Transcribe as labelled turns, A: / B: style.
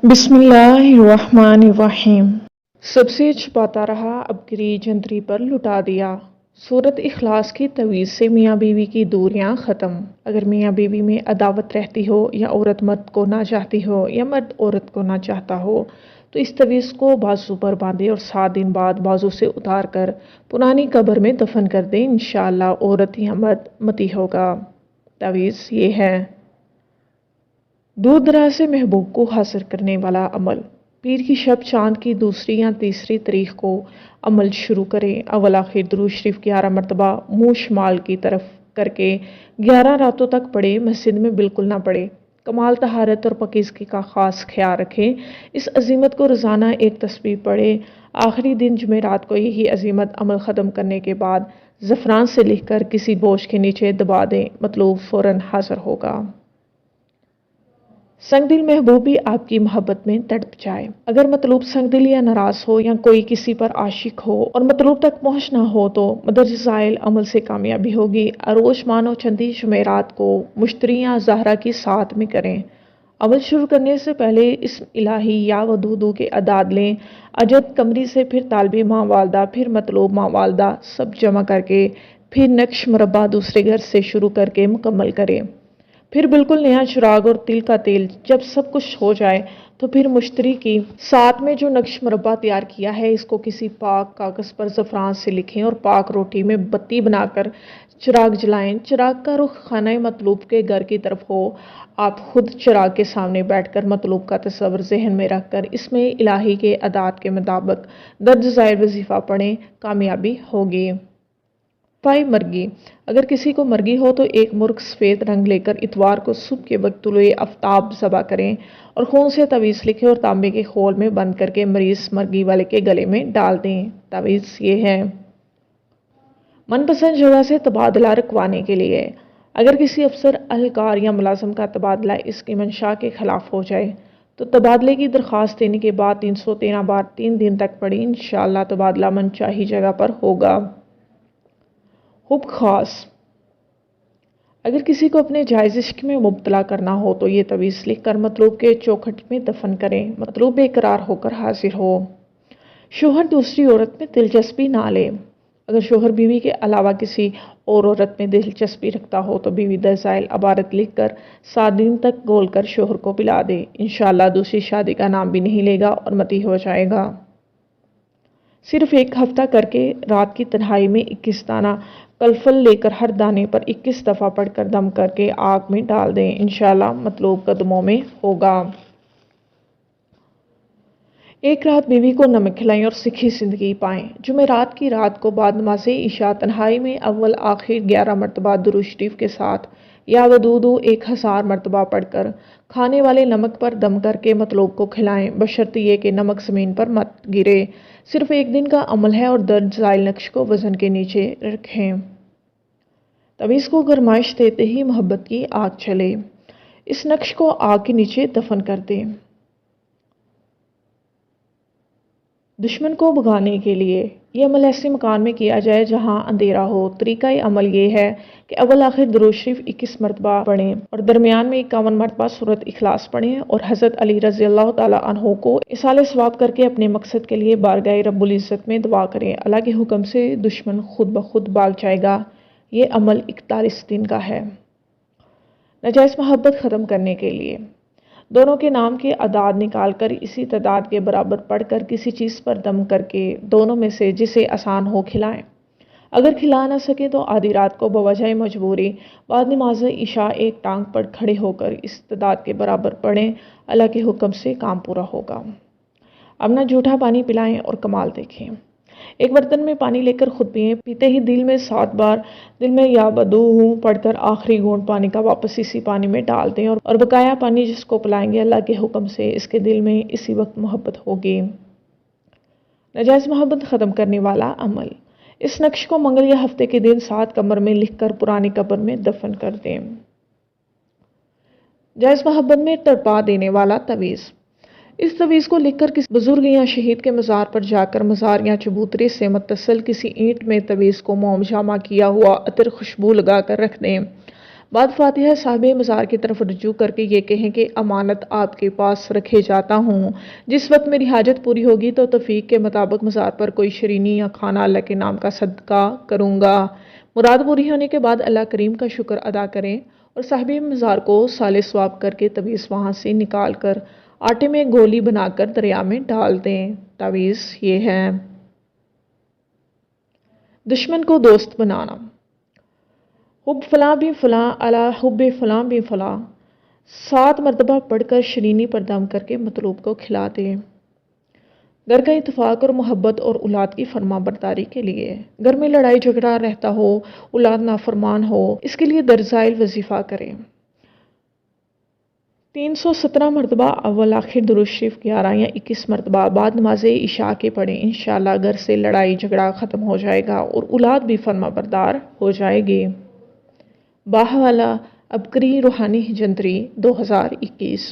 A: بسم اللہ الرحمن الرحیم۔ سب سے چھپاتا رہا اب گری جنتری پر لٹا دیا۔ سورت اخلاص کی تویز سے میاں بیوی کی دوریاں ختم۔ اگر میاں بیوی میں عداوت رہتی ہو یا عورت مرد کو نہ چاہتی ہو یا مرد عورت کو نہ چاہتا ہو تو اس تویز کو بازو پر باندھے اور 7 دن بعد بازو سے اتار کر پرانی قبر میں دفن کر دے، انشاءاللہ عورت یا مرد متی ہوگا۔ تویز یہ ہے: دور دراز سے محبوب کو حاصل کرنے والا عمل۔ پیر کی شب چاند کی دوسری یا تیسری تاریخ کو عمل شروع کریں۔ اول آخر درود شریف 11 مرتبہ منہ شمال کی طرف کر کے 11 راتوں تک پڑھیں، مسجد میں بالکل نہ پڑھیں۔ کمال طہارت اور پاکیزگی کا خاص خیال رکھیں۔ اس عزیمت کو روزانہ ایک تسبیح پڑھیں۔ آخری دن جمعرات کو یہی عزیمت عمل ختم کرنے کے بعد زعفران سے لکھ کر کسی بوجھ کے نیچے دبا دیں، مطلوب فوراً حاصل ہوگا۔ سنگ دل محبوب بھی آپ کی محبت میں تڑپ جائے۔ اگر مطلوب سنگ دل یا ناراض ہو یا کوئی کسی پر عاشق ہو اور مطلوب تک پہنچ نہ ہو تو مدرج ذائل عمل سے کامیابی ہوگی۔ اروش مانو چندی جمعرات کو مشتری یا زہرا کی ساتھ میں کریں۔ عمل شروع کرنے سے پہلے اسم الہی یا ودودو کے اعداد لیں۔ اجد قمری سے پھر طالب ماں والدہ پھر مطلوب ماں والدہ سب جمع کر کے پھر نقش مربع دوسرے گھر سے شروع کر کے مکمل کریں۔ پھر بالکل نیا چراغ اور تل کا تیل جب سب کچھ ہو جائے تو پھر مشتری کی ساتھ میں جو نقش مربع تیار کیا ہے اس کو کسی پاک کاغذ پر زعفران سے لکھیں اور پاک روٹی میں بتی بنا کر چراغ جلائیں۔ چراغ کا رخ خانہ مطلوب کے گھر کی طرف ہو۔ آپ خود چراغ کے سامنے بیٹھ کر مطلوب کا تصور ذہن میں رکھ کر اس میں الہی کے اعداد کے مطابق درج ذیل وظیفہ پڑھیں، کامیابی ہوگی۔ مرگی: اگر کسی کو مرگی ہو تو ایک مرغ سفید رنگ لے کر اتوار کو صبح کے وقت طلوع آفتاب ذبح کریں اور خون سے تویز لکھیں اور تانبے کے خول میں بند کر کے مریض مرگی والے کے گلے میں ڈال دیں۔ تویز یہ ہے: من پسند جگہ سے تبادلہ رکوانے کے لیے۔ اگر کسی افسر، اہلکار یا ملازم کا تبادلہ اس کی منشاء کے خلاف ہو جائے تو تبادلے کی درخواست دینے کے بعد 313 بار 3 دن تک پڑھیں، انشاءاللہ تبادلہ من چاہی جگہ پر ہوگا۔ حب خاص: اگر کسی کو اپنے جائز عشق میں مبتلا کرنا ہو تو یہ تویز لکھ کر مطلوب کے چوکھٹ میں دفن کریں، مطلوب بے قرار ہو کر حاضر ہو۔ شوہر دوسری عورت میں دلچسپی نہ لے: اگر شوہر بیوی کے علاوہ کسی اور عورت میں دلچسپی رکھتا ہو تو بیوی درج ذیل عبارت لکھ کر 7 دن تک گول کر شوہر کو پلا دے، انشاءاللہ دوسری شادی کا نام بھی نہیں لے گا اور متی ہو جائے گا۔ صرف ایک ہفتہ کر کے رات کی تنہائی میں 21 دانہ کلفل لے کر ہر دانے پر 21 دفعہ پڑھ کر دم کر کے آگ میں ڈال دیں، انشاءاللہ مطلوب قدموں میں ہوگا۔ ایک رات بیوی کو نمک کھلائیں اور سکھی زندگی پائیں: جمعرات کی رات کو بعد نماز عشاء تنہائی میں اول آخر 11 مرتبہ درود شریف کے ساتھ یا ودودو 1000 مرتبہ پڑھ کر کھانے والے نمک پر دم کر کے مطلوب کو کھلائیں، بشرط یہ کہ نمک زمین پر مت گرے۔ صرف ایک دن کا عمل ہے اور درج ذیل نقش کو وزن کے نیچے رکھیں۔ تویز کو گرمائش دیتے ہی محبت کی آگ چلے، اس نقش کو آگ کے نیچے دفن کر دیں۔ دشمن کو بھگانے کے لیے یہ عمل ایسے مکان میں کیا جائے جہاں اندھیرا ہو۔ طریقہ عمل یہ ہے کہ اول آخر درود شریف 21 مرتبہ پڑھیں اور درمیان میں 51 مرتبہ سورت اخلاص پڑھیں اور حضرت علی رضی اللہ تعالیٰ عنہ کو ایصال ثواب کر کے اپنے مقصد کے لیے بارگاہ رب العزت میں دعا کریں۔ اللہ کے حکم سے دشمن خود بخود بھاگ جائے گا۔ یہ عمل 41 دن کا ہے۔ ناجائز محبت ختم کرنے کے لیے دونوں کے نام کے اعداد نکال کر اسی تعداد کے برابر پڑھ کر کسی چیز پر دم کر کے دونوں میں سے جسے آسان ہو کھلائیں۔ اگر کھلا نہ سکیں تو آدھی رات کو بوجہ مجبوری بعد نماز عشاء ایک ٹانگ پر کھڑے ہو کر اس تعداد کے برابر پڑھیں، اللہ کے حکم سے کام پورا ہوگا۔ اب نہ جھوٹا پانی پلائیں اور کمال دیکھیں۔ ایک برتن میں پانی لے کر خود پئیں، پیتے ہی دل میں 7 بار دل میں یا بدو ہوں پڑھ کر آخری گھونٹ پانی کا واپس اسی پانی میں ڈال دیں اور بقایا پانی جس کو پلائیں گے اللہ کے حکم سے اس کے دل میں اسی وقت محبت ہوگی۔ ناجائز محبت ختم کرنے والا عمل: اس نقش کو منگل یا ہفتے کے دن 7 قمر میں لکھ کر پرانی قبر میں دفن کر دیں۔ جائز محبت میں تڑپا دینے والا تویز: اس تویز کو لکھ کر کسی بزرگ یا شہید کے مزار پر جا کر مزار یا چبوترے سے متصل کسی اینٹ میں تویز کو موم جامع کیا ہوا عطر خوشبو لگا کر رکھ دیں۔ بعد فاتحہ صاحب مزار کی طرف رجوع کر کے یہ کہیں کہ امانت آپ کے پاس رکھے جاتا ہوں، جس وقت میری حاجت پوری ہوگی تو توفیق کے مطابق مزار پر کوئی شرینی یا کھانا اللہ کے نام کا صدقہ کروں گا۔ مراد پوری ہونے کے بعد اللہ کریم کا شکر ادا کریں اور صاحب مزار کو سال ثواب کر کے تعویذ وہاں سے نکال کر آٹے میں گولی بنا کر دریا میں ڈال دیں۔ تعویذ یہ ہے: دشمن کو دوست بنانا۔ حب فلاں بھی فلاں علی حب فلاں بھی فلاں، 7 مرتبہ پڑھ کر شرینی پر دم کر کے مطلوب کو کھلا دیں۔ گھر کا اتفاق اور محبت اور اولاد کی فرما برداری کے لیے۔ گھر میں لڑائی جھگڑا رہتا ہو، اولاد نافرمان ہو، اس کے لیے درزائل وظیفہ کریں۔ 317 مرتبہ اول آخر درود شریف 11 یا 21 مرتبہ بعد نماز عشاء کے پڑھیں۔ انشاءاللہ گھر سے لڑائی جھگڑا ختم ہو جائے گا اور اولاد بھی فرما بردار ہو جائے گی۔ باہوالا عبقری روحانی ہجنتری 2021۔